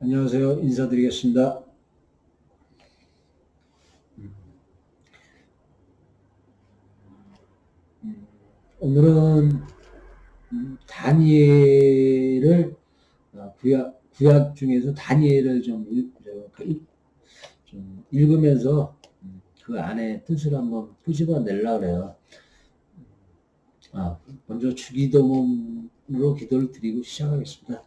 안녕하세요. 인사드리겠습니다. 오늘은 다니엘을 구약 중에서 다니엘을 좀 읽으면서 그 안에 뜻을 한번 끄집어 내려고 그래요. 먼저 주기도문으로 기도를 드리고 시작하겠습니다.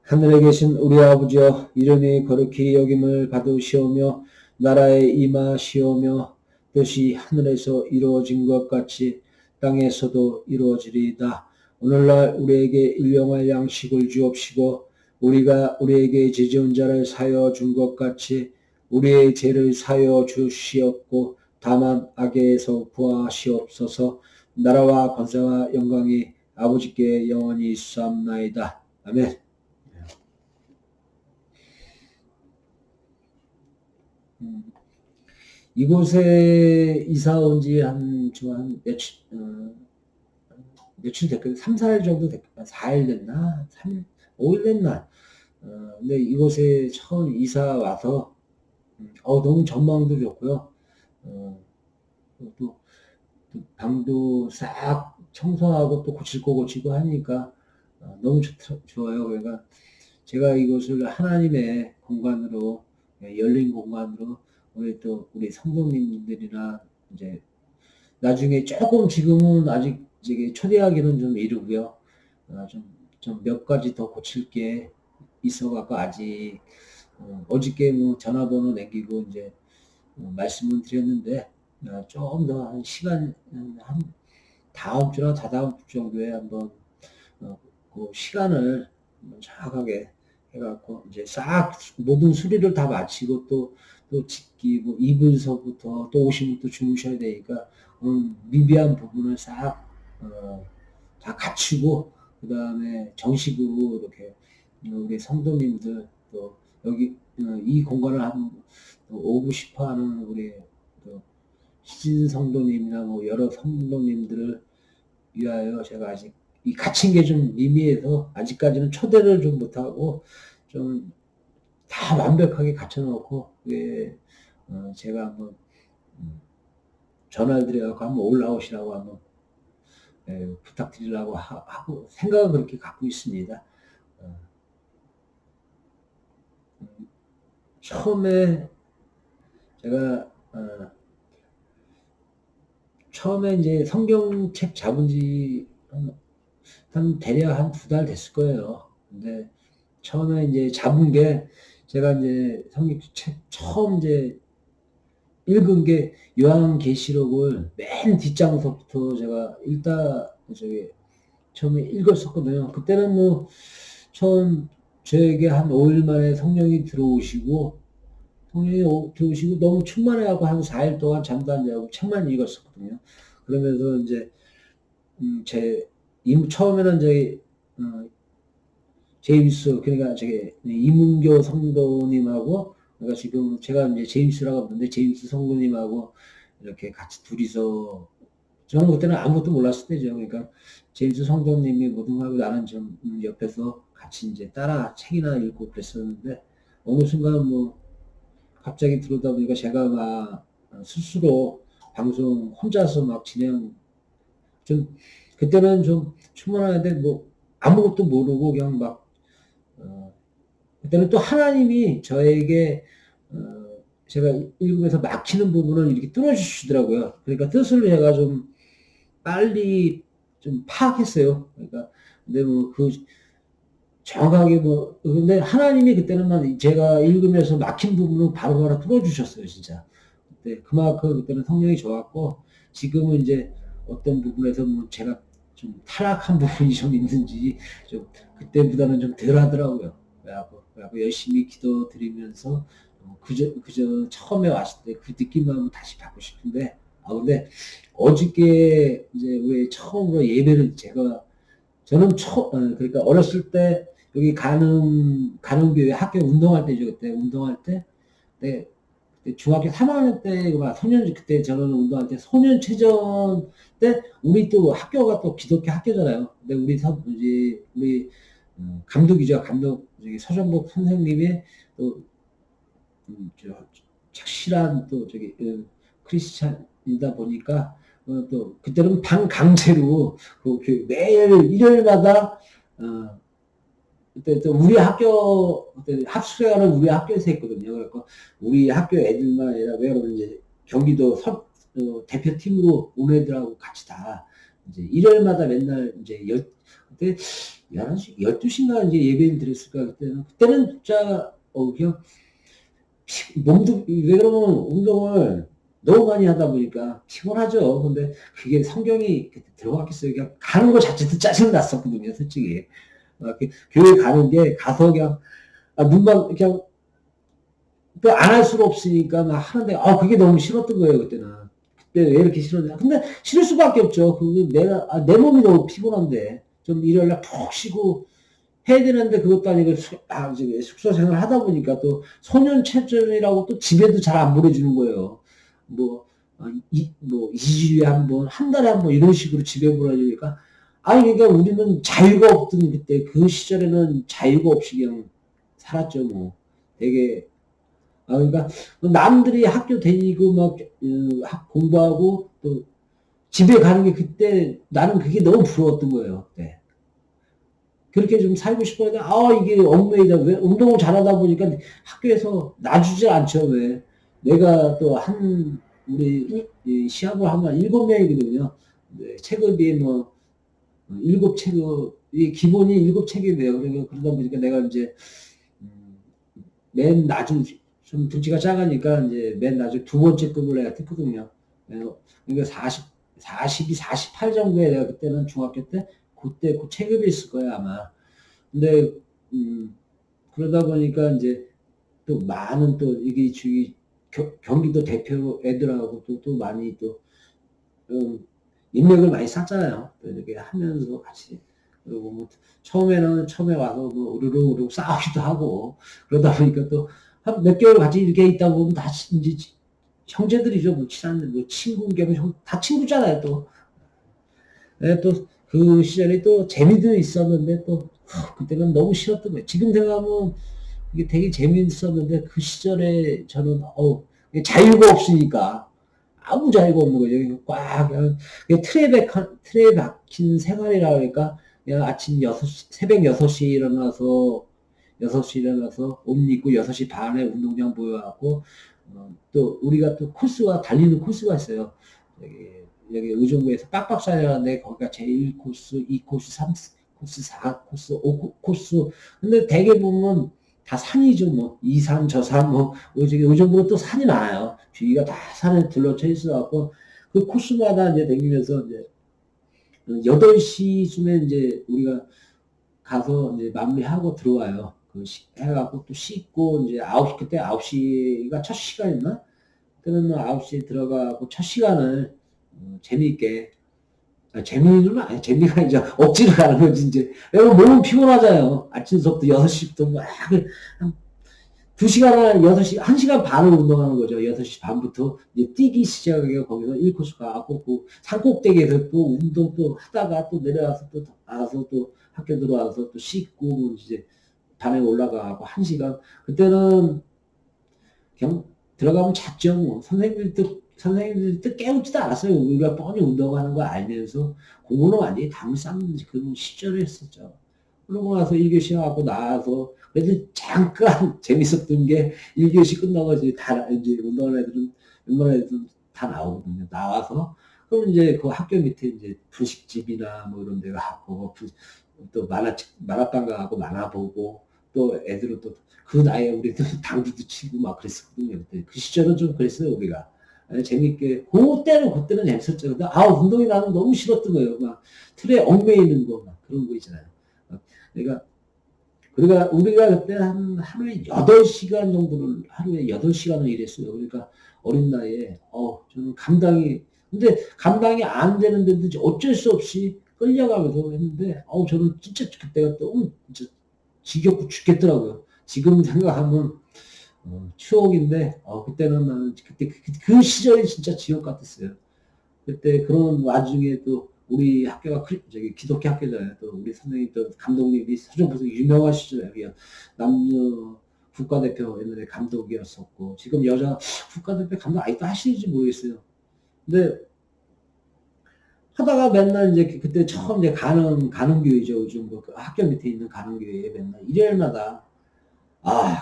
하늘에 계신 우리 아버지여, 이름이 거룩히 여김을 받으시오며 나라에 임하시오며 뜻이 하늘에서 이루어진 것 같이 땅에서도 이루어지리이다. 오늘날 우리에게 일용할 양식을 주옵시고 우리가 우리에게 죄지은 자를 사여 준 것 같이 우리의 죄를 사여 주시옵고 다만 악에서 구하시옵소서. 나라와 권세와 영광이 아버지께 영원히 있사옵나이다. 아멘. 이곳에 이사 온 지 한 며칠 됐거든요. 3, 4일 정도 됐거든요. 4일 됐나? 5일 됐나? 근데 이곳에 처음 이사 와서, 너무 전망도 좋고요. 또 방도 싹 청소하고 또 고칠 거 고치고 하니까, 너무 좋아요. 그러니까 제가 이곳을 하나님의 공간으로, 열린 공간으로, 우리 성도님들이나 이제 나중에 조금 지금은 아직 이제 초대하기는 좀 이르고요. 좀 몇 가지 더 고칠 게 있어갖고 아직 어저께 뭐 전화번호 남기고 이제 말씀을 드렸는데 조금 더 한 시간 한 다음 주나 다다음 주 정도에 한번 그 시간을 정확하게 해갖고 이제 싹 모든 수리를 다 마치고 또 짓기 뭐 이불서부터 또 오시면 또 주무셔야 되니까 미비한 부분을 싹 다 갖추고 그 다음에 정식으로 이렇게 우리 성도님들 또 여기 이 공간을 한번 오고 싶어하는 우리 또 시진 성도님이나 뭐 여러 성도님들을 위하여 제가 아직 이 갇힌 게 좀 미미해서 아직까지는 초대를 좀 못하고 좀 다 완벽하게 갖춰놓고 제가 한번 전화를 드려갖고 한번 올라오시라고 한번 부탁드리려고 하고 생각은 그렇게 갖고 있습니다. 처음에 제가 처음에 이제 성경책 잡은 지 대략 한 2달 됐을 거예요. 근데 처음에 이제 잡은 게 제가 이제 성경책 처음 이제 읽은 게 요한계시록을 맨 뒷장서부터 제가 처음에 읽었었거든요. 그때는 뭐 처음 저에게 한 5일 만에 성령이 들어오시고 너무 충만해하고 한 4일 동안 잠도 안 자고 책만 읽었었거든요. 그러면서 이제 처음에는 제임스, 그러니까 이문교 성도님하고, 그러니까 지금 제가 이제 제임스라고 부르는데, 제임스 성도님하고 이렇게 같이 둘이서, 저는 그때는 아무것도 몰랐을 때죠. 그러니까 제임스 성도님이 뭐든 하고 나는 좀 옆에서 같이 이제 따라 책이나 읽고 그랬었는데, 어느 순간 뭐, 갑자기 들어오다 보니까 제가 막 스스로 방송 혼자서 막 그때는 좀 충만한데 뭐, 아무것도 모르고 그냥 막 그때는 또 하나님이 저에게 제가 읽으면서 막히는 부분을 이렇게 뚫어주시더라고요. 그러니까 뜻을 제가 좀 빨리 좀 파악했어요. 그러니까 근데 뭐 정확하게 근데 하나님이 그때는 제가 읽으면서 막힌 부분을 바로바로 뚫어주셨어요, 진짜. 그만큼 그때는 성령이 좋았고, 지금은 이제 어떤 부분에서 뭐 제가 좀 타락한 부분이 좀 있는지, 좀 그때보다는 좀 덜 하더라고요. 그래갖고 열심히 기도 드리면서, 그저 처음에 왔을 때 그 느낌만 한번 다시 받고 싶은데, 근데 어저께 이제 왜 처음으로 예배를 그러니까 어렸을 때 여기 가는교회 학교 운동할 때죠. 그때 운동할 때. 그때 중학교 3학년 때, 그때 저는 운동할 때 소년체전 때, 우리 또 학교가 또 기독교 학교잖아요. 근데 우리 감독이죠. 감독, 서정복 선생님의 또, 착실한 또 크리스찬이다 보니까, 또, 그때는 반강제로, 매일 일요일마다, 그때 또 우리 학교, 그때 합숙생활은 우리 학교에서 했거든요. 그래서 우리 학교 애들만 아니라, 왜냐면 이제 경기도 대표팀으로 온 애들하고 같이 다, 이제 일요일마다 맨날 이제 그때 11시, 12시인가 이제 예배를 드렸을까, 그때는 진짜, 그냥, 몸도, 왜 그러면 운동을 너무 많이 하다 보니까 피곤하죠. 근데 그게 성경이 들어갔겠어요. 그냥 가는 거 자체도 짜증났었거든요, 솔직히. 교회 가는 게 가서 그냥, 눈만, 그냥, 또 안 할 수가 없으니까 막 하는데, 그게 너무 싫었던 거예요, 그때는. 그때 왜 이렇게 싫었냐. 근데 싫을 수밖에 없죠. 내 몸이 너무 피곤한데, 좀 일요일날 푹 쉬고 해야 되는데 그것도 아니고, 이제 숙소 생활 하다 보니까 또 소년체전이라고 또 집에도 잘 안 보내주는 거예요. 뭐, 2주에 한 번, 한 달에 한 번 이런 식으로 집에 보내주니까, 그러니까 우리는 자유가 없던 그때, 그 시절에는 자유가 없이 그냥 살았죠, 뭐. 되게, 그러니까 남들이 학교 다니고 막 공부하고 또 집에 가는 게 그때 나는 그게 너무 부러웠던 거예요. 네. 그렇게 좀 살고 싶었는데 이게 얽매이다. 왜 운동을 잘하다 보니까 학교에서 놔주질 않죠. 왜 내가 또 우리 시합을 하면 7명이거든요. 네, 체급이 뭐 7체급이 기본이 7체급이에요. 그러다 보니까 내가 이제 맨 낮은, 좀 등치가 작으니까 이제 맨 낮은 두 번째 급을 내가 했거든요. 그러니까 42, 48 정도에 내가 그때는 중학교 때, 그때 그 체급이 있을 거야, 아마. 근데, 그러다 보니까 이제 또 많은 또 이게 경기도 대표 애들하고 또 많이 또, 인맥을 많이 쌓잖아요. 또 이렇게 하면서 같이. 그리고 뭐, 처음에 와서 뭐, 우르르 싸우기도 하고, 그러다 보니까 또, 한 몇 개월 같이 이렇게 있다 보면 다 이제 형제들이죠. 뭐, 친한, 뭐, 친구, 다 친구잖아요, 또. 네, 또, 그 시절에 또 재미도 있었는데, 또, 그때는 너무 싫었던 거예요. 지금 생각하면 이게 되게 재미있었는데, 그 시절에 저는, 자유가 없으니까, 아무 자유가 없는 거죠. 그냥 틀에 박힌 생활이라 그러니까, 그냥 아침 새벽 6시에 일어나서, 6시 일어나서 옷 입고 6시 반에 운동장 모여갖고, 또 우리가 또 달리는 코스가 있어요. 여기 의정부에서 빡빡산이라는데 거기가 제1코스, 2코스, 3코스, 4코스, 5코스. 근데 대개 보면 다 산이죠. 뭐, 이 산, 저 산, 뭐, 의정부는 또 산이 많아요. 주위가 다 산에 둘러쳐 있어갖고, 그 코스마다 이제 다니면서 이제, 8시쯤에 이제 우리가 가서 이제 마무리하고 들어와요. 해갖고 또 씻고, 이제 그때 9시가 첫 시간이었나? 그때는 9시에 들어가고 첫 시간을 재미있게, 재미가 이제 억지로 가는 거지, 이제. 왜냐면 몸은 피곤하잖아요. 아침 수업도 6시부터 막, 한 2시간, 6시, 1시간 반을 운동하는 거죠. 6시 반부터 이제 뛰기 시작해요. 거기서 1코스 가고, 그 산꼭대기에서 또 운동 또 하다가 또 내려와서 또 나와서 또 학교 들어와서 또 씻고, 뭐 이제 반에 올라가고 1시간. 그때는 그냥 들어가면 잤죠. 뭐. 선생님들도 깨우지도 않았어요. 우리가 뻔히 운동하는 거 알면서 공부는 완전히 담을 쌓는 그런 시절이었었죠. 그러고 나서 1교시 하고 나와서 그래도 잠깐 재밌었던 게 1교시 끝나고 이제 운동하는 애들은 웬만한 애들은 다 나오거든요. 나와서 그럼 이제 그 학교 밑에 이제 분식집이나 뭐 이런 데 가고 또 만화방 가고 만화 보고 또 애들은 또 그 나이에 우리도 당구도 치고 막 그랬었거든요. 그때 그 시절은 좀 그랬어요, 우리가. 재밌게. 그때는 재밌었죠. 근데, 운동이 나는 너무 싫었던 거예요. 막, 틀에 얽매이는 거, 막 그런 거 있잖아요. 그러니까, 우리가 그때 하루에 8시간 정도를, 하루에 8시간을 일했어요. 그러니까, 어린 나이에, 저는 근데 감당이 안 되는데도 어쩔 수 없이 끌려가면서 했는데, 저는 진짜 그때가 너무 진짜 지겹고 죽겠더라고요. 지금 생각하면, 추억인데, 그때는 나는, 그때 그 시절이 진짜 지옥 같았어요. 그때 그런 와중에 또 우리 학교가 저기 기독교 학교잖아요. 또 우리 선생님 또 감독님이 서정부서 유명하시잖아요. 남녀 국가대표 옛날에 감독이었었고 지금 여자 국가대표 감독 아직도 하시는지 모르겠어요. 근데 하다가 맨날 이제 그때 처음 이제 가는교회죠. 요즘 그 학교 밑에 있는 가는교회에 맨날 일요일마다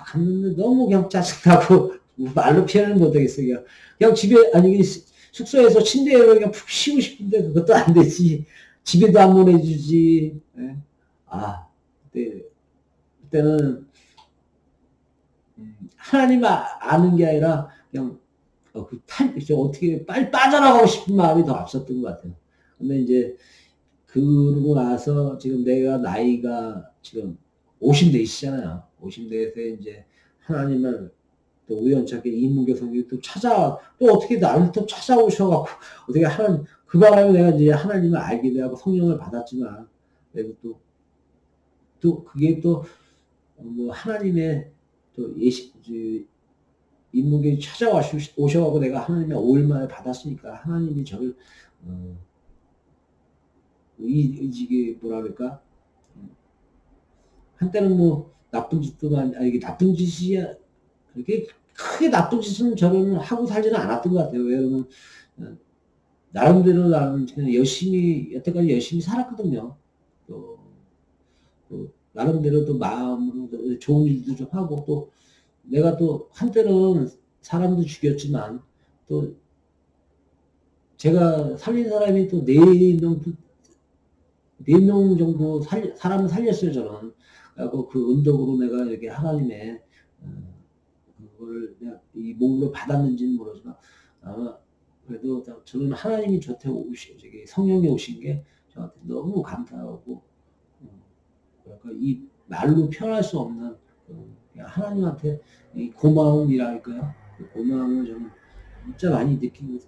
갔는데 너무 그냥 짜증나고 말로 표현을 못하겠어요. 그냥 집에 아니 숙소에서 침대에 그냥 푹 쉬고 싶은데 그것도 안 되지. 집에도 안 보내주지. 예. 그때는 하나님 아는 게 아니라 그냥 어떻게 빨리 빠져나가고 싶은 마음이 더 앞섰던 것 같아요. 근데 이제 그러고 나서 지금 내가 나이가 지금 50대이시잖아요. 50대에서 이제 하나님을 또 우연찮게 이문교 성경이 또 어떻게 나를 또 찾아오셔갖고 어떻게 그 바람에 내가 이제 하나님을 알게 되고 성령을 받았지만 그래도 또 그게 또 뭐 하나님의 또 인문계에 오셔가지고 내가 하나님의 오일만을 받았으니까 하나님이 저를 이게 뭐라 그럴까 한때는 뭐 나쁜 짓도 이게 나쁜 짓이야 그렇게 크게 나쁜 짓은 저는 하고 살지는 않았던 것 같아요. 왜냐면 나름대로 나는 그냥 여태까지 열심히 살았거든요. 또 나름대로 또 마음으로 좋은 일도 좀 하고 또 내가 또 한때는 사람도 죽였지만 또 제가 살린 사람이 또 4명 정도 사람을 살렸어요, 저는. 그래서 그 은덕으로 내가 이렇게 하나님의 그거를 내가 이 몸으로 받았는지는 모르지만 아마 그래도 저는 하나님이 저한테 저기 성령이 오신 게 저한테 너무 감사하고 그러니까 이 말로 표현할 수 없는 그냥 하나님한테 이 고마움이랄까요? 그 고마움을 저는 진짜 많이 느끼고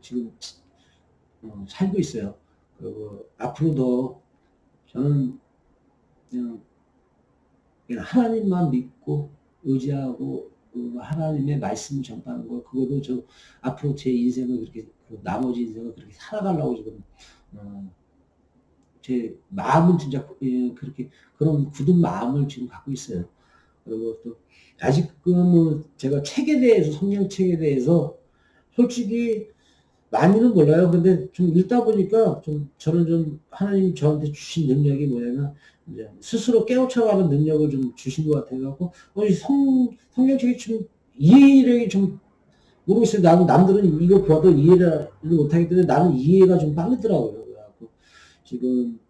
지금 살고 있어요. 그리고 앞으로도 저는 그냥 하나님만 믿고 의지하고 하나님의 말씀 전파하는 거 그것도 저 앞으로 제 인생을 그렇게 나머지 인생을 그렇게 살아가려고 지금 제 마음은 진짜 그렇게 그런 굳은 마음을 지금 갖고 있어요. 그리고 또 아직은 제가 책에 대해서 성경책에 대해서 솔직히 많이는 몰라요. 근데 좀 읽다 보니까 저는 좀 하나님이 저한테 주신 능력이 뭐냐면 이제 스스로 깨우쳐가는 능력을 좀 주신 것 같아갖고 성경책이 좀 이해력이 좀 모르겠어요. 나는 남들은 이거 봐도 이해를 못하기 때문에 나는 이해가 좀 빠르더라고요. 그래갖고 지금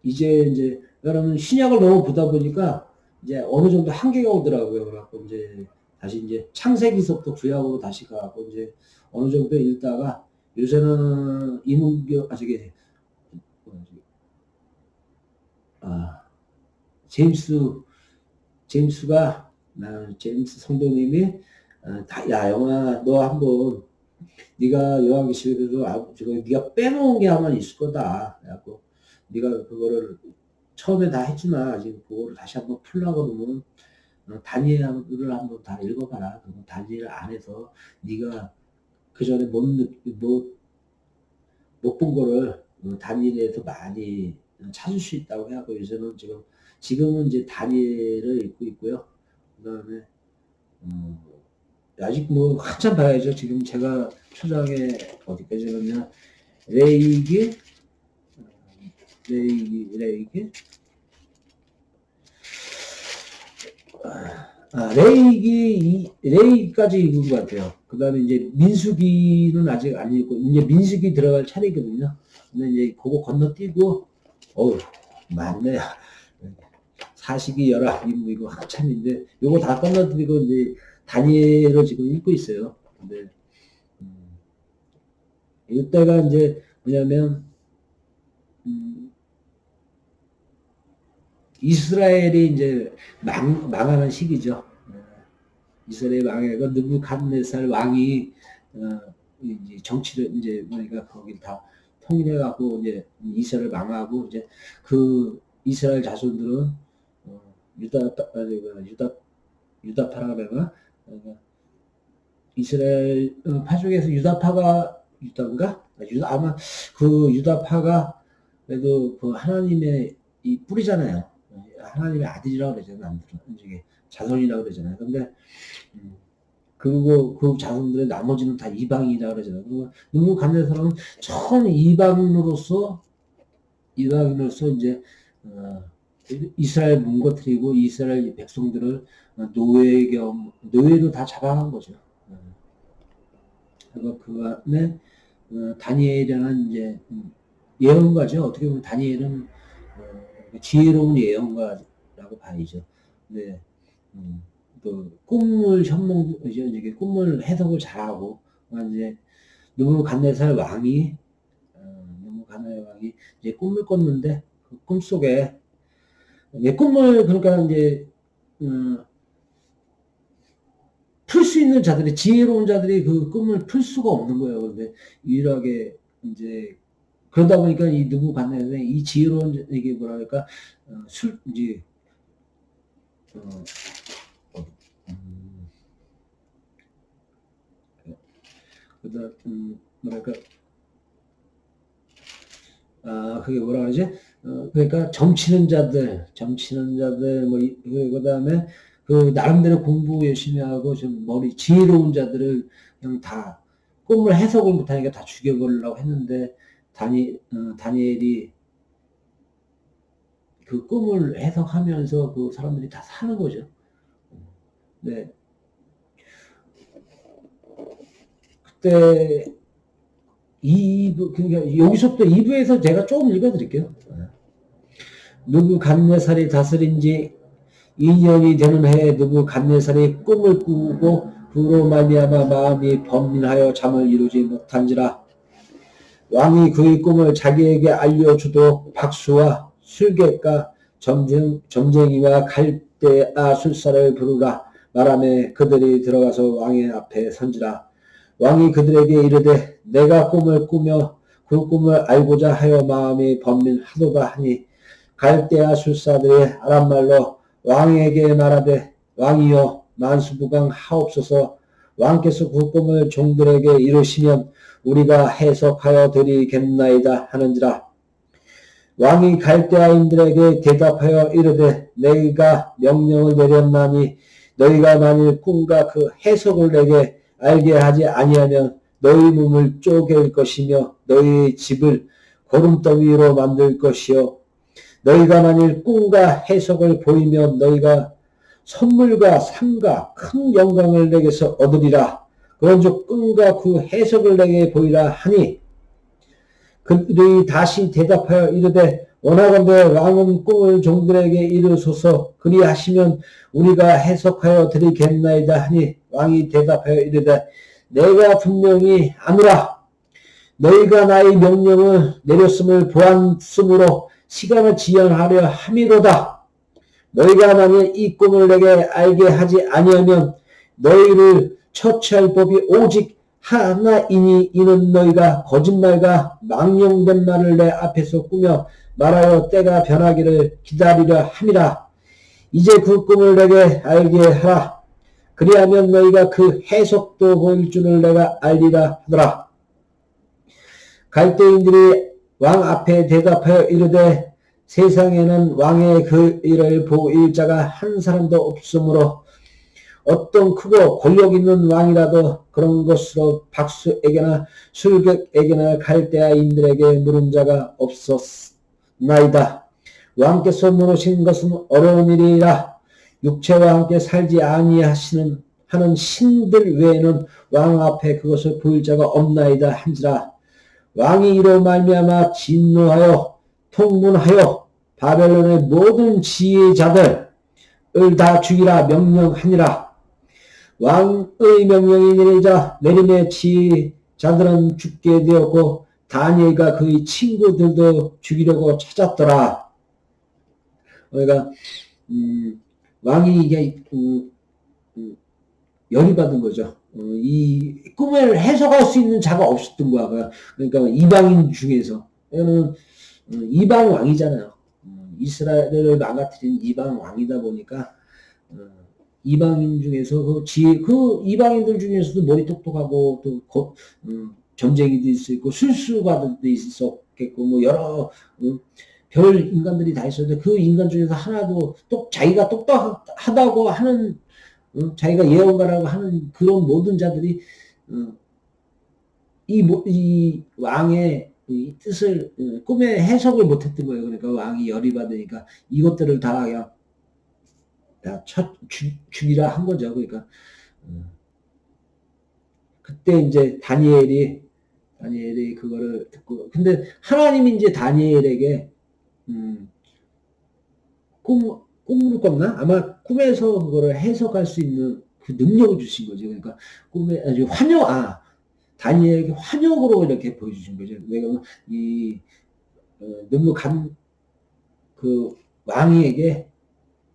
이제 여러분 신약을 너무 보다 보니까 이제 어느 정도 한계가 오더라고요. 그래갖고 이제 다시 이제 창세기서부터 구약으로 다시 가고 이제 어느 정도 읽다가 요새는 제임스가 제임스 성도님이 야 영아 너 한번 네가 요한계시록에도 지금 네가 빼놓은 게 아마 있을 거다. 그래갖고 네가 그거를 처음에 다 했지만 아직 그거를 다시 한번 풀려고 그러면 다니엘을 한번 다 읽어봐라. 그러면 다니엘 안에서 네가 그 전에 못 본 거를 다니엘에서 많이 찾을 수 있다고 해갖고 요새는 지금은 이제 다니엘을 읽고 있고요. 그다음에 아직 뭐 한참 봐야죠. 지금 제가 초장에 어디까지 갔냐 레이기 레이기까지 읽은 것 같아요. 그 다음에 이제 민수기는 아직 안 읽고, 이제 민수기 들어갈 차례거든요. 근데 이제 그거 건너뛰고, 많네. 사시기 열왕기 뭐 이거 한참인데, 요거 다 건너뛰고 이제 다니엘을 지금 읽고 있어요. 근데, 이때가 이제 뭐냐면, 이스라엘이 이제 망하는 시기죠. 이스라엘 망해가 느부갓네살 왕이 이제 정치를 이제 뭐니까 거기 다 통일해갖고 이제 이스라엘 망하고 이제 그 이스라엘 자손들은 유다파라 그래가 이스라엘 파 중에서 유다파가 유다인가? 아마 그 유다파가 그래도 그 하나님의 이 뿌리잖아요. 하나님의 아들이라고 그러잖아요. 남들은 이게 자손이라고 그러잖아요. 근데 그리고 그 자손들의 나머지는 다 이방인이라고 그러잖아요. 그리고 느부갓네살은 처음 이방인으로서 이제 이스라엘 문거트리고 이스라엘 백성들을 노예로 다 잡아간 거죠. 그리고 그 안에 다니엘이라는 이제 예언가죠. 어떻게 보면 다니엘은 지혜로운 예언가라고 봐야죠. 네, 또 꿈을 이제 꿈을 해석을 잘하고 이제 느부갓네살 왕이 이제 꿈을 꿨는데 그 꿈 속에 꿈을 그러니까 이제 풀 수 있는 자들이 지혜로운 자들이 그 꿈을 풀 수가 없는 거예요. 그런데 유일하게 이제 그러다 보니까 이 느부갓네살이 이 지혜로운 이게 뭐랄까 이제 뭐랄까 그게 뭐라 그러지? 그러니까 점치는 자들 뭐 그다음에 그 나름대로 공부 열심히 하고 좀 지혜로운 자들을 그냥 다 꿈을 해석을 못하니까 다 죽여버리려고 했는데 다니엘이 그 꿈을 해석하면서 그 사람들이 다 사는 거죠. 네. 그때 2부, 그러니까 여기서부터 2부에서 제가 조금 읽어드릴게요. 느부갓네살이 다스린 지 2년이 되는 해에 느부갓네살이 꿈을 꾸고 그로 말미암아 마음이 번민하여 잠을 이루지 못한지라. 왕이 그의 꿈을 자기에게 알려주도록 박수와 술객과 점쟁이와 갈대아 술사를 부르라 말하며 그들이 들어가서 왕의 앞에 선지라. 왕이 그들에게 이르되 내가 꿈을 꾸며 그 꿈을 알고자 하여 마음이 번민하도다 하니 갈대아 술사들이 아람말로 왕에게 말하되 왕이여 만수부강 하옵소서. 왕께서 그 꿈을 종들에게 이루시면 우리가 해석하여 드리겠나이다 하는지라. 왕이 갈대아인들에게 대답하여 이르되 너희가 명령을 내렸나니 너희가 만일 꿈과 그 해석을 내게 알게 하지 아니하면 너희 몸을 쪼갤 것이며 너희 집을 고름더미로 만들 것이요 너희가 만일 꿈과 해석을 보이면 너희가 선물과 상과 큰 영광을 내게서 얻으리라. 그런즉 꿈과 그 해석을 내게 보이라 하니 그들이 다시 대답하여 이르되 원하건대 왕은 꿈을 종들에게 이르소서. 그리하시면 우리가 해석하여 드리겠나이다 하니 왕이 대답하여 이르되 내가 분명히 아노라. 너희가 나의 명령을 내렸음을 보았으므로 시간을 지연하려 함이로다. 너희가 만일 이 꿈을 내게 알게 하지 아니하면 너희를 처치할 법이 오직 하나이니 이는 너희가 거짓말과 망령된 말을 내 앞에서 꾸며 말하여 때가 변하기를 기다리려 함이라. 이제 그 꿈을 내게 알게 하라. 그리하면 너희가 그 해석도 보일 줄을 내가 알리라 하더라. 갈대인들이 왕 앞에 대답하여 이르되 세상에는 왕의 그 일을 보일 자가 한 사람도 없으므로 어떤 크고 권력 있는 왕이라도 그런 것으로 박수에게나 술객에게나 갈대아인들에게 물은 자가 없었나이다. 왕께서 물으신 것은 어려운 일이라. 육체와 함께 살지 아니하시는 하는 신들 외에는 왕 앞에 그것을 보일 자가 없나이다 한지라. 왕이 이로 말미암아 진노하여 통문하여 바벨론의 모든 지혜자들을 다 죽이라 명령하니라. 왕의 명령이 내림에 지혜자들은 죽게 되었고 다니엘과 그의 친구들도 죽이려고 찾았더라. 그러니까 왕이 이게 열이 받은 거죠. 이 꿈을 해석할 수 있는 자가 없었던 거야. 그러니까 이방인 중에서 얘는 이방 왕이잖아요. 이스라엘을 망가뜨린 이방 왕이다 보니까 이방인 중에서 그 이방인들 중에서도 머리 똑똑하고 또 점쟁이도 있었고 술수가들도 있었겠고 뭐 여러 별 인간들이 다 있었는데 그 인간 중에서 하나도 자기가 똑똑하다고 하는 자기가 예언가라고 하는 그런 모든 자들이 이 왕의 이 뜻을 꿈에 해석을 못했던 거예요. 그러니까 왕이 열이 받으니까 이것들을 다 그냥 죽이라 한 거죠. 그러니까 그때 이제 다니엘이 그거를 듣고 근데 하나님이 이제 다니엘에게 꿈을 꿨나? 아마 꿈에서 그거를 해석할 수 있는 그 능력을 주신 거죠. 그러니까 꿈에 아주 다니엘에게 환역으로 이렇게 보여주신 거죠. 왜냐면 그 왕에게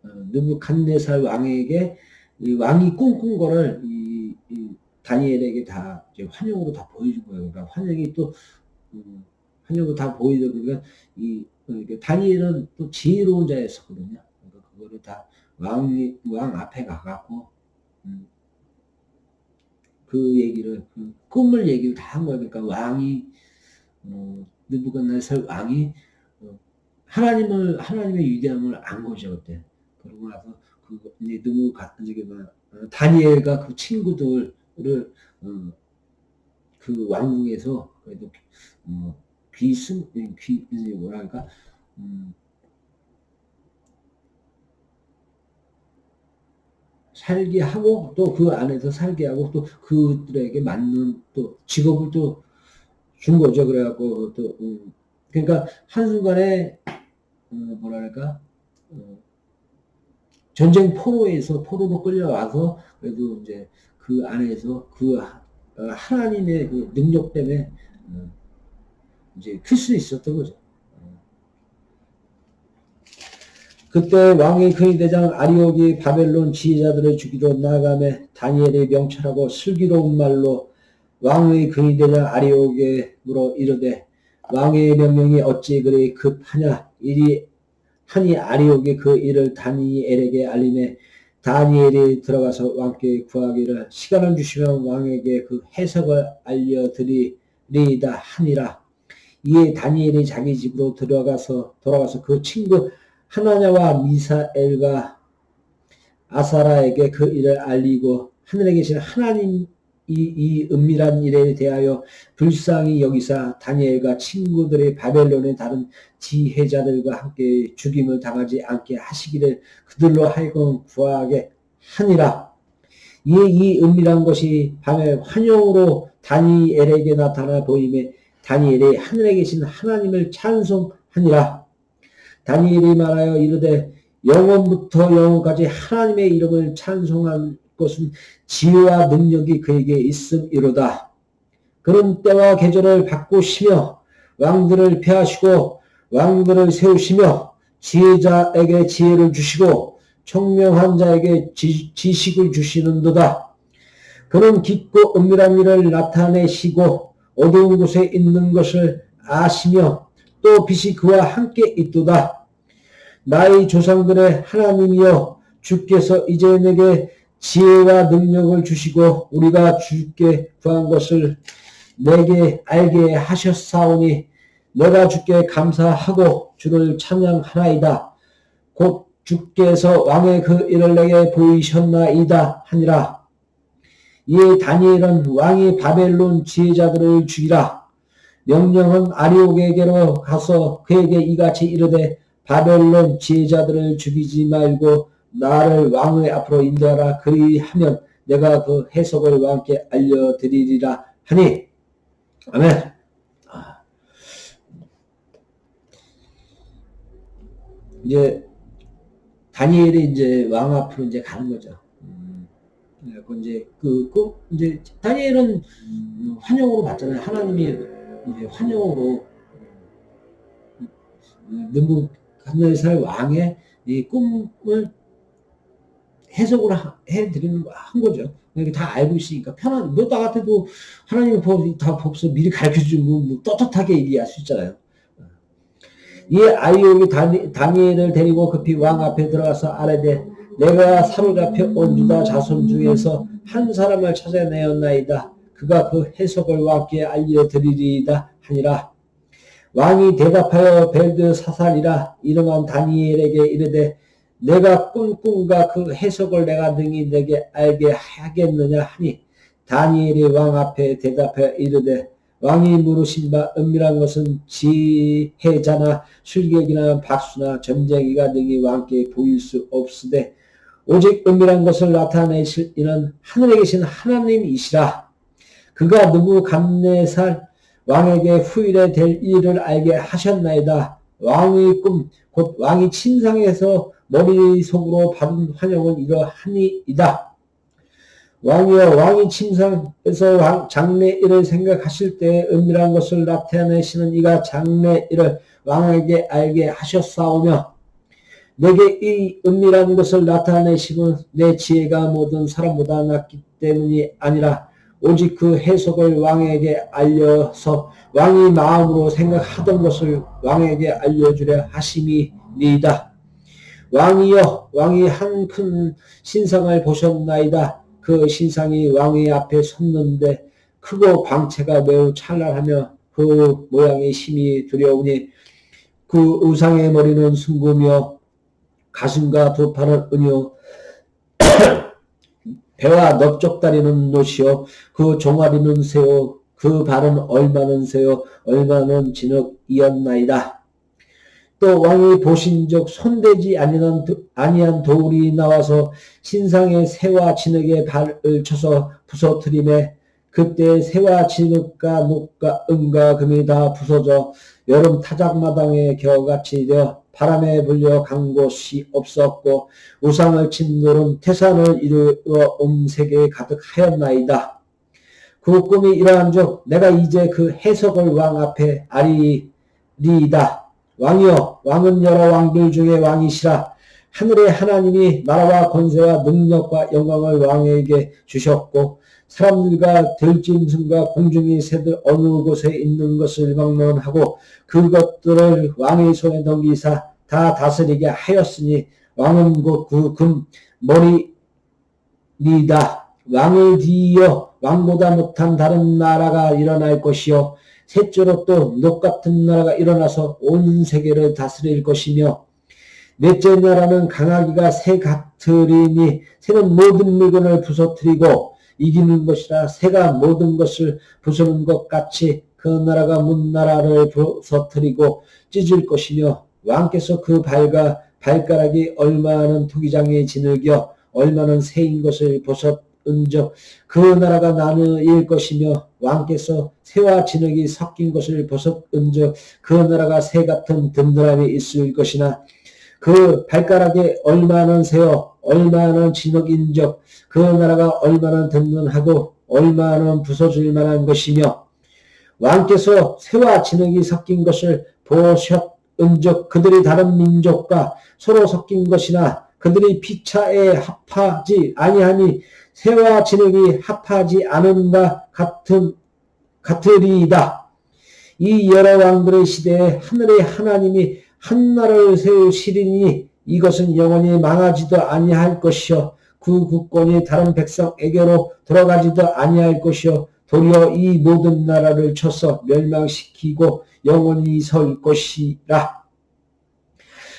느부갓네살 왕에게 이 왕이 꿈꾼 거를 이 다니엘에게 다 이제 환영으로 다 보여준 거예요. 그러니까 환영으로 다 보여줘. 그러니까 다니엘은 또 지혜로운 자였었거든요. 그러니까 그거를 다 왕 앞에 가갖고 그 얘기를 꿈을 얘기를 다 한 거예요. 그러니까 왕이 느부갓네살 왕이 하나님의 위대함을 안 거죠 그때. 그러고 나서 다니엘과 그 친구들을 그 왕궁에서 그래도 뭐랄까 살게 하고 또 그 안에서 살게 하고 또 그들에게 맞는 또 직업을 또 준 거죠. 그래갖고 또 그러니까 한순간에 뭐랄까 전쟁 포로로 끌려와서 그래도 이제 그 안에서 하나님의 그 능력 때문에 이제 클 수 있었던 거죠. 그때 왕의 근위대장 아리옥이 바벨론 지휘자들을 죽이러 나아가며 다니엘이 명철하고 슬기로운 말로 왕의 근위대장 아리옥에 물어 이르되 왕의 명령이 어찌 그리 급하냐 하니 아리옥이 그 일을 다니엘에게 알리매 다니엘이 들어가서 왕께 구하기를 시간을 주시면 왕에게 그 해석을 알려드리리이다 하니라. 이에 다니엘이 자기 집으로 돌아가서 그 친구 하나냐와 미사엘과 아사라에게 그 일을 알리고 하늘에 계신 하나님 이 은밀한 일에 대하여 불쌍히 여기사 다니엘과 친구들의 바벨론의 다른 지혜자들과 함께 죽임을 당하지 않게 하시기를 그들로 하여금 구하게 하니라. 이에 이 은밀한 것이 밤에 환영으로 다니엘에게 나타나 보이매 다니엘이 하늘에 계신 하나님을 찬송하니라. 다니엘이 말하여 이르되 영원부터 영원까지 하나님의 이름을 찬송한 것은 지혜와 능력이 그에게 있음이로다. 그는 때와 계절을 바꾸시며 왕들을 폐하시고 왕들을 세우시며 지혜자에게 지혜를 주시고 총명한 자에게 지식을 주시는도다. 그는 깊고 은밀한 일을 나타내시고 어두운 곳에 있는 것을 아시며 또 빛이 그와 함께 있도다. 나의 조상들의 하나님이여 주께서 이제 내게 지혜와 능력을 주시고 우리가 주께 구한 것을 내게 알게 하셨사오니 내가 주께 감사하고 주를 찬양하나이다. 곧 주께서 왕의 그 일을 내게 보이셨나이다 하니라. 이에 다니엘은 왕이 바벨론 지혜자들을 죽이라. 명령은 아리옥에게로 가서 그에게 이같이 이르되 바벨론 지혜자들을 죽이지 말고 나를 왕의 앞으로 인도하라. 그리하면 내가 그 해석을 왕께 알려드리리라 하니. 아멘. 이제 다니엘이 이제 왕 앞으로 이제 가는 거죠. 그래서 이제 이제 다니엘은 환영으로 봤잖아요. 하나님이 이제 환영으로 느부갓네살 왕의 이 꿈을 해석을 해드리는 한 거죠. 그러니까 다 알고 있으니까 편한. 너 나 같아도 하나님의 다 법서 미리 가르쳐주면 떳떳하게 얘기할 수 있잖아요. 이에 아리옥이 다니엘을 데리고 급히 왕 앞에 들어가서 아뢰되 내가 사로잡혀 온 유다 자손 중에서 한 사람을 찾아내었나이다. 그가 그 해석을 왕께 알려드리리이다 하니라. 왕이 대답하여 벨드사살이라 이름한 다니엘에게 이르되 내가 꿈과 그 해석을 내가 능히 내게 알게 하겠느냐 하니 다니엘이 왕 앞에 대답하여 이르되 왕이 물으신 바 은밀한 것은 지혜자나 술객이나 박수나 점쟁이가 능히 왕께 보일 수 없으되 오직 은밀한 것을 나타내실 이는 하늘에 계신 하나님이시라. 그가 느부갓네살 왕에게 후일에 될 일을 알게 하셨나이다. 왕의 꿈, 곧 왕이 침상에서 머릿속으로 받은 환영은 이러하니이다. 왕이여, 왕이 침상에서 장래일을 생각하실 때 은밀한 것을 나타내시는 이가 장래일을 왕에게 알게 하셨사오며 내게 이 은밀한 것을 나타내시면 내 지혜가 모든 사람보다 낫기 때문이 아니라 오직 그 해석을 왕에게 알려서 왕이 마음으로 생각하던 것을 왕에게 알려주려 하심이니이다. 왕이여, 왕이 한 큰 신상을 보셨나이다. 그 신상이 왕의 앞에 섰는데 크고 광채가 매우 찬란하며 그 모양이 심히 두려우니 그 우상의 머리는 숭구며 가슴과 두 팔은 은유 배와 넓적다리는 노시오 그 종아리는 새오 그 발은 얼마는 새오 얼마는 진흙이었나이다. 또 왕이 보신 적 손대지 아니한 돌이 나와서 신상의 새와 진흙의 발을 쳐서 부서뜨리매 그때 새와 진흙과 녹과 은과 금이 다 부서져 여름 타작마당의 겨같이 되어 바람에 불려 간 곳이 없었고 우상을 친 돌은 태산을 이루어 온 세계에 가득하였나이다. 그 꿈이 이러한즉 내가 이제 그 해석을 왕 앞에 아리리이다. 왕이여, 왕은 여러 왕들 중에 왕이시라. 하늘의 하나님이 나라와 권세와 능력과 영광을 왕에게 주셨고 사람들과 들짐승과 공중의 새들 어느 곳에 있는 것을 막론하고 그것들을 왕의 손에 넘기사 다 다스리게 하였으니 왕은 곧 그 금 머리이다. 왕을 뒤이어 왕보다 못한 다른 나라가 일어날 것이요 셋째로 또 녹 같은 나라가 일어나서 온 세계를 다스릴 것이며 넷째 나라는 강하기가 새 같으리니 새는 모든 물건을 부서뜨리고 이기는 것이라 새가 모든 것을 부수는 것 같이 그 나라가 문 나라를 부서뜨리고 찢을 것이며 왕께서 그 발가락이 얼마는 토기장의 진흙이여 얼마는 새인 것을 보셨은즉 그 나라가 나누일 것이며 왕께서 새와 진흙이 섞인 것을 보셨은즉 그 나라가 새 같은 든든함이 있을 것이나 그 발가락에 얼마는 새여 얼마는 진흙인즉 그 나라가 얼마는 든든하고 얼마는 부서질 만한 것이며 왕께서 새와 진흙이 섞인 것을 보셨은즉 그들이 다른 민족과 서로 섞인 것이나 그들이 피차에 합하지 아니하니 새와 진흙이 합하지 않은 바 같으리이다. 이 여러 왕들의 시대에 하늘의 하나님이 한 나라를 세우시리니 이것은 영원히 망하지도 아니할 것이요 그 국권이 다른 백성에게로 돌아가지도 아니할 것이요 도리어 이 모든 나라를 쳐서 멸망시키고 영원히 설 것이라.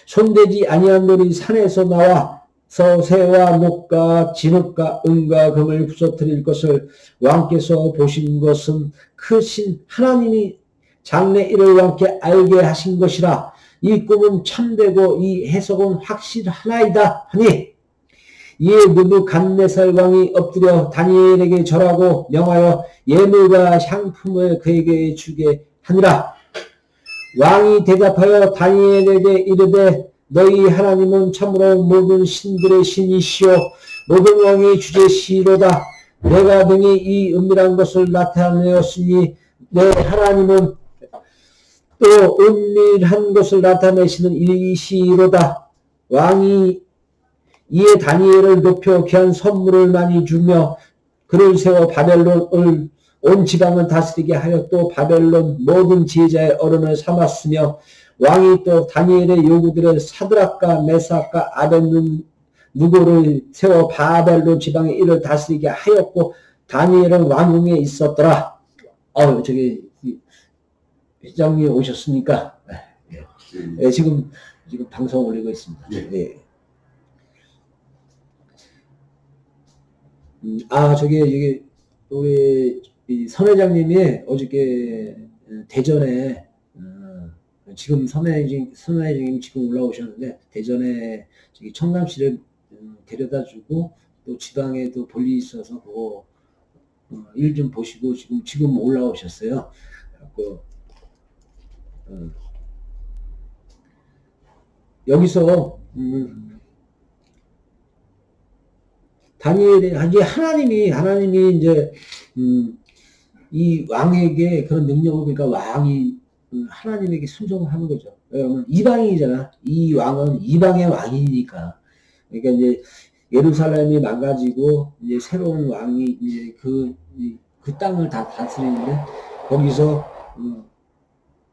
손대지 아니한 돌이 산에서 나와서 새와 녹과 진흙과 은과 금을 부서뜨릴 것을 왕께서 보신 것은 크신 하나님이 장래일을 왕께 알게 하신 것이라. 이 꿈은 참되고 이 해석은 확실하나이다 하니 이에 느부갓네살 왕이 엎드려 다니엘에게 절하고 명하여 예물과 향품을 그에게 주게 하니라. 왕이 대답하여 다니엘에게 이르되 너희 하나님은 참으로 모든 신들의 신이시오 모든 왕의 주제시로다. 내가 능히 이 은밀한 것을 나타내었으니 내 하나님은 또 은밀한 것을 나타내시는 이시로다. 왕이 이에 다니엘을 높여 귀한 선물을 많이 주며 그를 세워 바벨론을 온 지방을 다스리게 하여 또 바벨론 모든 지혜자의 어른을 삼았으며 왕이 또 다니엘의 요구들을 사드락과 메삭과 누구를 세워 바벨론 지방에 이를 다스리게 하였고 다니엘은 왕궁에 있었더라. 저기 회장님 오셨으니까 지금 방송 올리고 있습니다. 네. 저기 우리 선 회장님이 어저께 대전에 지금 선 회장님 지금 올라오셨는데 대전에 저기 청담시를 데려다주고 또 지방에도 볼일이 있어서 그거 일 좀 보시고 지금 올라오셨어요. 여기서 다니엘의 하나님이 이제 이 왕에게 그런 능력을 그러니까 왕이 하나님에게 순종을 하는 거죠. 왜냐하면 이방인이잖아. 이 왕은 이방의 왕이니까. 그러니까 이제 예루살렘이 망가지고 이제 새로운 왕이 이제 그 땅을 다 다스리는데 거기서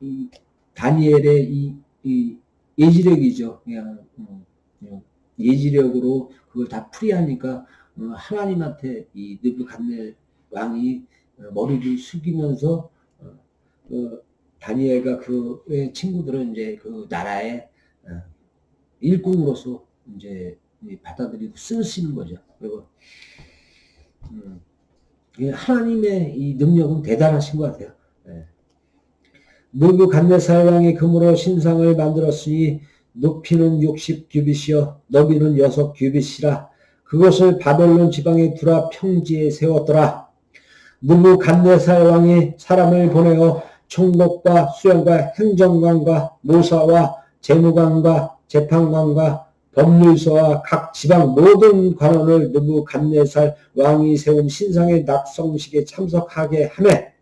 이 다니엘의 이 예지력이죠. 그냥 예지력으로 그걸 다 풀이하니까 하나님한테 이 느부갓네 왕이 머리를 숙이면서 다니엘과 그의 친구들은 이제 그 나라의 일꾼으로서 이제 받아들이고 쓰시는 거죠. 그리고 하나님의 이 능력은 대단하신 것 같아요. 느부갓네살 왕이 금으로 신상을 만들었으니 높이는 60규빗이요 너비는 6규빗이라 그것을 바벨론 지방에 두라 평지에 세웠더라. 느부갓네살 왕이 사람을 보내어 총독과 수령과 행정관과 모사와 재무관과 재판관과 법률서와 각 지방 모든 관원을 느부갓네살 왕이 세운 신상의 낙성식에 참석하게 하매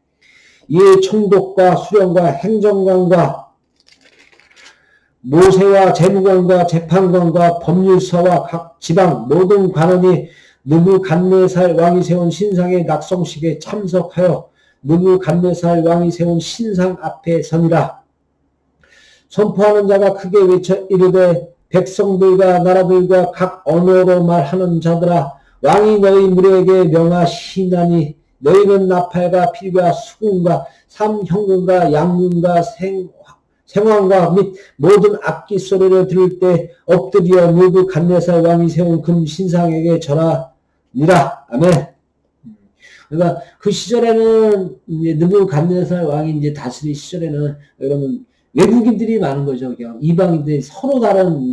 이에 총독과 수령과 행정관과 모세와 재무관과 재판관과 법률서와 각 지방 모든 관원이 느부갓네살 왕이 세운 신상의 낙성식에 참석하여 느부갓네살 왕이 세운 신상 앞에 서니라. 선포하는 자가 크게 외쳐 이르되 백성들과 나라들과 각 언어로 말하는 자들아 왕이 너희 무리에게 명하시나니 너희는 나팔과 필과 수금과 삼형금과 양금과 생황과 및 모든 악기 소리를 들을 때 엎드려 느부갓네살 왕이 세운 금 신상에게 절하니라. 아멘. 그러니까 그 시절에는 느부갓네살 왕이 이제 다스릴 시절에는 여러분 외국인들이 많은 거죠. 그냥 이방인들이 서로 다른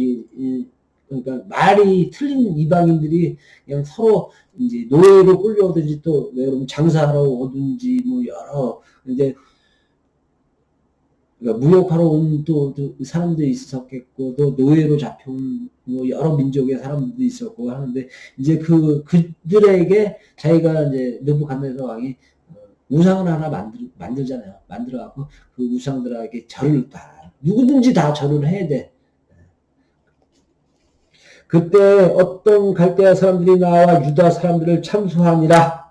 그러니까 말이 틀린 이방인들이 그냥 서로 이제 노예로 끌려오든지 또 여러분 장사하러 오든지 뭐 여러 이제 그러니까 무역하러 온 또 사람들이 있었겠고 또 노예로 잡혀온 뭐 여러 민족의 사람들도 있었고 하는데 이제 그들에게 자기가 이제 느부갓네살 왕이 우상을 하나 만들잖아요. 만들어갖고 그 우상들에게 절을 다 누구든지 다 절을 해야 돼. 그때 어떤 갈대아 사람들이 나와 유다 사람들을 참수하니라.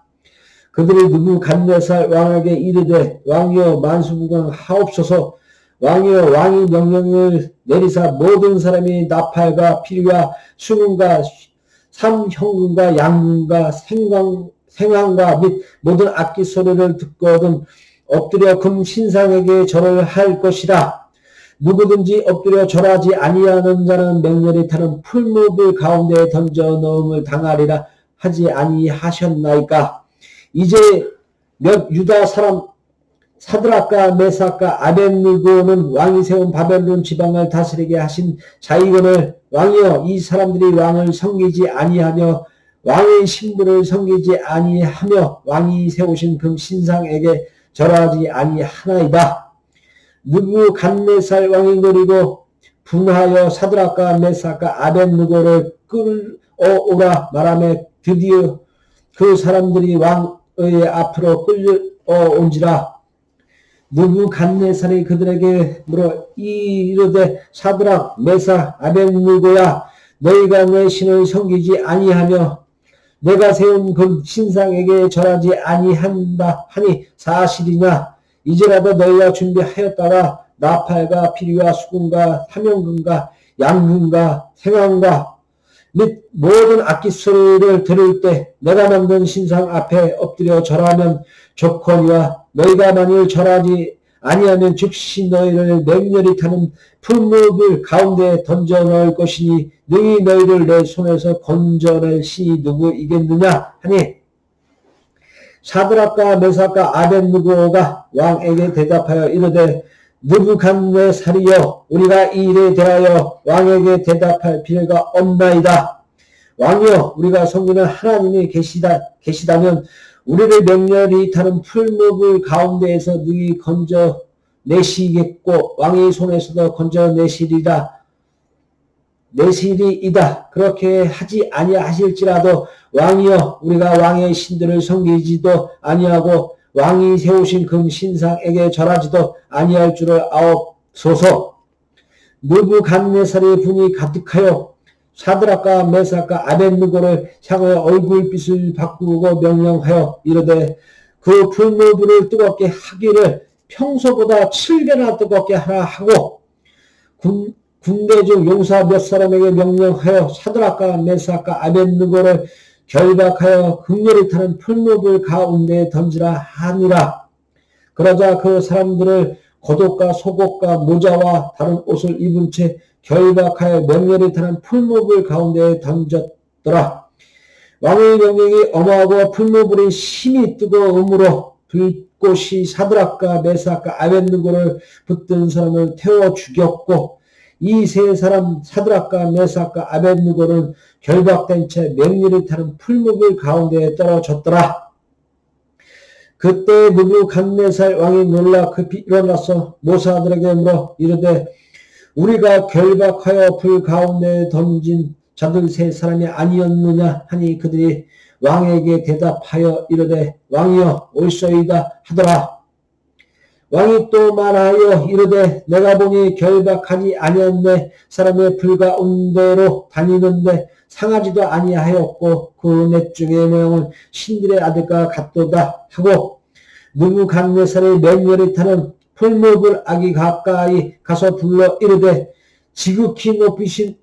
그들이 느부갓네살 왕에게 이르되 왕이여 만수무강 하옵소서. 왕이여 왕이 명령을 내리사 모든 사람이 나팔과 필과 수금과 삼형금과 양금과 생황과 및 모든 악기 소리를 듣거든 엎드려 금 신상에게 절을 할 것이라. 누구든지 엎드려 절하지 아니하는 자는 맹렬히 타는 풀무불 가운데 던져 넣음을 당하리라 하지 아니하셨나이까. 이제 몇 유다 사람 사드락과 메삭과 아벳느고는 왕이 세운 바벨론 지방을 다스리게 하신 자이건을 왕이여 이 사람들이 왕을 섬기지 아니하며 왕의 신부를 섬기지 아니하며 왕이 세우신 금 신상에게 절하지 아니하나이다. 느부갓네살 왕이 노리고 분하여 사드락과 메삭과 아벳느고를 끌어오라 말하며 드디어 그 사람들이 왕의 앞으로 끌려온지라. 느부갓네살이 그들에게 물어 이르되 사드락 메삭 아벳느고야 너희가 내 신을 섬기지 아니하며 내가 세운 그 신상에게 절하지 아니한다 하니 사실이냐. 이제라도 너희가 준비하였다가 나팔과 피리와 수금과 삼형금과 양금과 생황과 및 모든 악기 소리를 들을 때 내가 만든 신상 앞에 엎드려 절하면 좋거니와 너희가 만일 절하지 아니하면 즉시 너희를 맹렬히 타는 풀무불 가운데에 던져 넣을 것이니 능히 너희를 내 손에서 건져낼 신이 누구이겠느냐 하니 사드락과 메삭과 아벳느고가 왕에게 대답하여 이르되 느부갓네살이여 우리가 이 일에 대하여 왕에게 대답할 필요가 없나이다. 왕이여 우리가 섬기는 하나님이 계시다면 우리를 맹렬히 타는 풀무불 가운데에서 능히 건져내시겠고 왕의 손에서도 건져내시리이다. 그렇게 하지 아니하실지라도 왕이여 우리가 왕의 신들을 섬기지도 아니하고 왕이 세우신 금 신상에게 절하지도 아니할 줄을 아옵소서. 느부갓네살의 분이 가득하여 사드락과 메삭과 아벳느고를 향하여 얼굴빛을 바꾸고 명령하여 이르되 그 풀무불을 뜨겁게 하기를 평소보다 7배나 뜨겁게 하라 하고 군대 중 용사 몇 사람에게 명령하여 사드락과 메삭과 아벳느고를 결박하여 극렬히 타는 풀무불 가운데에 던지라 하니라. 그러자 그 사람들을 겉옷과 속옷과 모자와 다른 옷을 입은 채 결박하여 맹렬히 타는 풀무불 가운데에 던졌더라. 왕의 명령이 엄하고 풀무불이 심히 뜨거움으로 불꽃이 사드락과 메삭과 아벳느고를 붙든 사람을 태워 죽였고 이 세 사람 사드락과 메삭과 아벳느고는 결박된 채 맹렬히 타는 풀무불 가운데에 떨어졌더라. 그때 느부갓네살 왕이 놀라 급히 일어나서 모사들에게 물어 이르되 우리가 결박하여 불 가운데에 던진 자들 세 사람이 아니었느냐 하니 그들이 왕에게 대답하여 이르되 왕이여 옳소이다 하더라. 왕이 또 말하여 이르되 내가 보니 결박하지 아니한 사람의 불 가운데로 다니는데 상하지도 아니하였고 그 넷 중의 모양은 신들의 아들과 같도다 하고 느부갓네살의 맹렬히 타는 풀무불 악이 가까이 가서 불러 이르되 지극히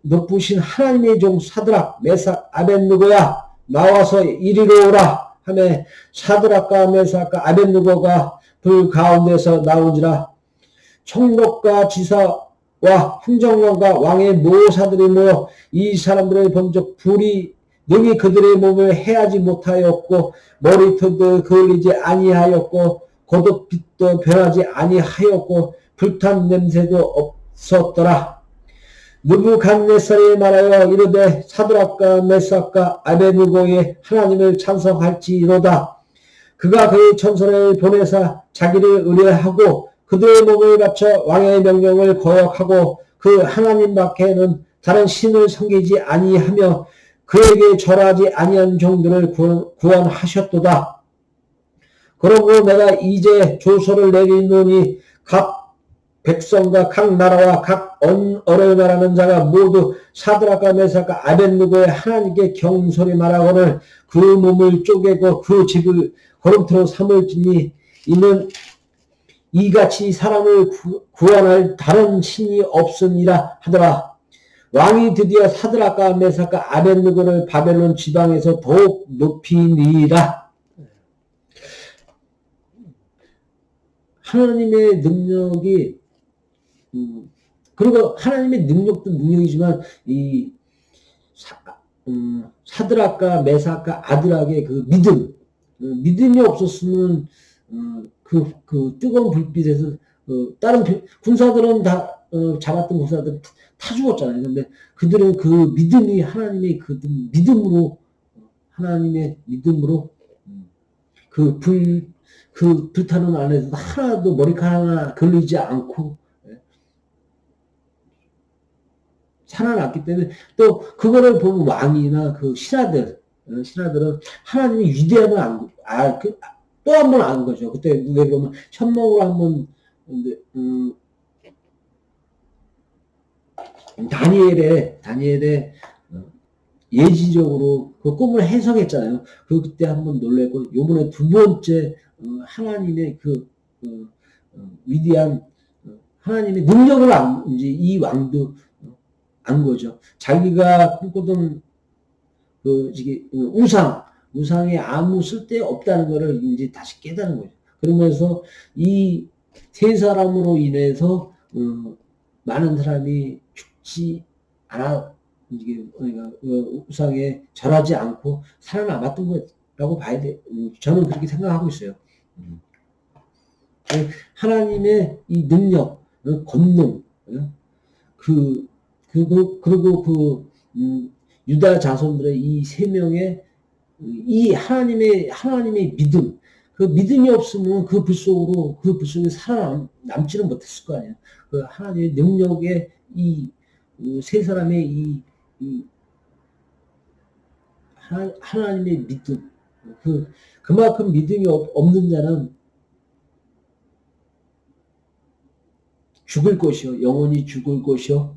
높으신 하나님의 종 사드락 메삭 아벳느고야 나와서 이리로 오라 하매 사드락과 메삭과 아벳느고가 불 가운데서 나오니라. 총독과 지사와 행정관과 왕의 모사들이 모여 이 사람들을 본즉 불이 능히 그들의 몸을 해하지 못하였고 머리털도 그을리지 아니하였고 겉옷빛도 변하지 아니하였고 불탄 냄새도 없었더라. 느부갓네살이 말하여 이르되 사드락과 메삭과 아벳느고의 하나님을 찬송할지로다. 그가 그의 천사를 보내사 자기를 의뢰하고 그들의 몸을 바쳐 왕의 명령을 거역하고 그 하나님 밖에는 다른 신을 섬기지 아니하며 그에게 절하지 아니한 종들을 구원하셨도다. 그러므로 내가 이제 조서를 내리노니 각 백성과 각 나라와 각 언어를 말하는 자가 모두 사드락과 메삭과 아벳느고의 하나님께 경솔히 말하거늘 그 몸을 쪼개고 그 집을 거름토로 삼을지니 이는 이같이 사람을 구원할 다른 신이 없으니라 하더라. 왕이 드디어 사드락과 메삭과 아벳느고를 바벨론 지방에서 더욱 높이니라. 하나님의 능력이 그리고 하나님의 능력도 능력이지만 이 사드락과 메삭과 아드락의 그 믿음이 없었으면 그 뜨거운 불빛에서 다른 군사들은 다 잡았던 군사들은 다 죽었잖아요. 근데 그들은 그 믿음이 하나님의 그 믿음으로 그 불타는 안에서 하나도 머리카락 하나 걸리지 않고 살아났기 때문에 또 그거를 보면 왕이나 그 신하들은 하나님의 위대함을 또 한 번 안 거죠. 그때 누가 보면 현몽으로 한번 다니엘의 예지적으로 그 꿈을 해석했잖아요. 그때 한번 놀랬고 요번에 두 번째 하나님의 위대한 하나님의 능력을 이제 이 왕도 안 거죠. 자기가 꿈꾸던 이게 우상에 아무 쓸데 없다는 것을 이제 다시 깨달은 거죠. 그러면서 이 세 사람으로 인해서 많은 사람이 죽지 않아, 이게 그러니까 우상에 절하지 않고 살아남았던 거라고 봐야 돼. 저는 그렇게 생각하고 있어요. 하나님의 이 능력, 권능, 그리고 유다 자손들의 이 세 명의 이 하나님의 믿음, 그 믿음이 없으면 그 불 속에 살아남지는 못했을 거 아니에요. 그 하나님의 능력의 이 세 사람의 이 하나님의 믿음, 그만큼 믿음이 없는 자는 죽을 것이요, 영원히 죽을 것이요.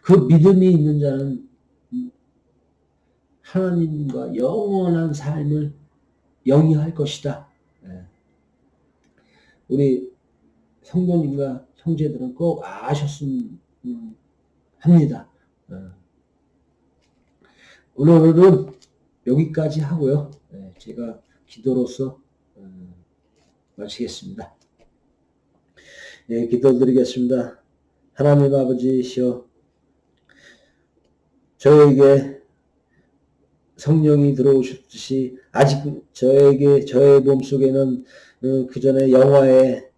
그 믿음이 있는 자는 하나님과 영원한 삶을 영위할 것이다. 우리 성도님과 형제들은 꼭 아셨으면 합니다. 오늘은 여기까지 하고요. 제가 기도로서 마치겠습니다. 기도드리겠습니다. 하나님 아버지시여, 저에게 성령이 들어오셨듯이 아직 저의 몸속에는 그 전에 영화의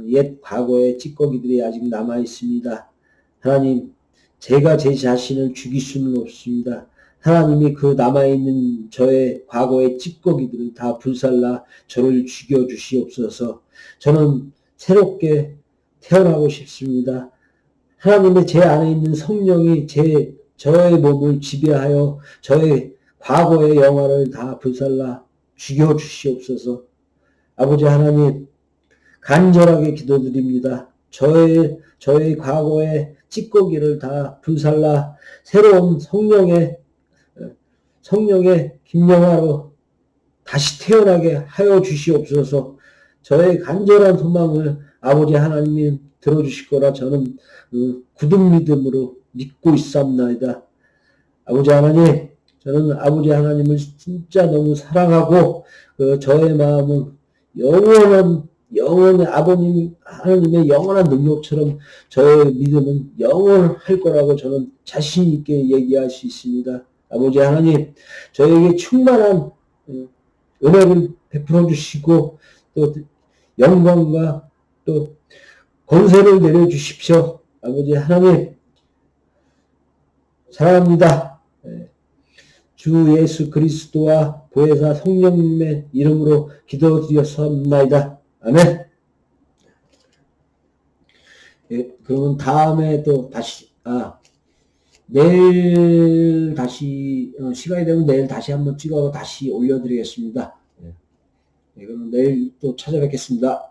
옛 과거의 찌꺼기들이 아직 남아 있습니다. 하나님, 제가 제 자신을 죽일 수는 없습니다. 하나님이 그 남아있는 저의 과거의 찌꺼기들을 다 불살라 저를 죽여주시옵소서. 저는 새롭게 태어나고 싶습니다. 하나님의 제 안에 있는 성령이 저의 몸을 지배하여 저의 과거의 영화를 다 불살라 죽여주시옵소서. 아버지 하나님, 간절하게 기도드립니다. 저의 과거의 찌꺼기를 다 불살라 새로운 성령의 김영화로 다시 태어나게 하여 주시옵소서. 저의 간절한 소망을 아버지 하나님이 들어주실 거라 저는 굳은 믿음으로 믿고 있사옵나이다. 아버지 하나님, 저는 아버지 하나님을 진짜 너무 사랑하고 저의 마음은 영원히 아버님 하나님의 영원한 능력처럼 저의 믿음은 영원할 거라고 저는 자신 있게 얘기할 수 있습니다. 아버지 하나님, 저에게 충만한 은혜를 베풀어 주시고 또 영광과 또 권세를 내려주십시오. 아버지 하나님, 사랑합니다. 주 예수 그리스도와 보혜사 성령님의 이름으로 기도드렸사옵나이다. 아멘. 그러면 다음에 또 다시 내일 다시 시간이 되면 내일 다시 한번 찍어 다시 올려드리겠습니다. 그럼 내일 또 찾아뵙겠습니다.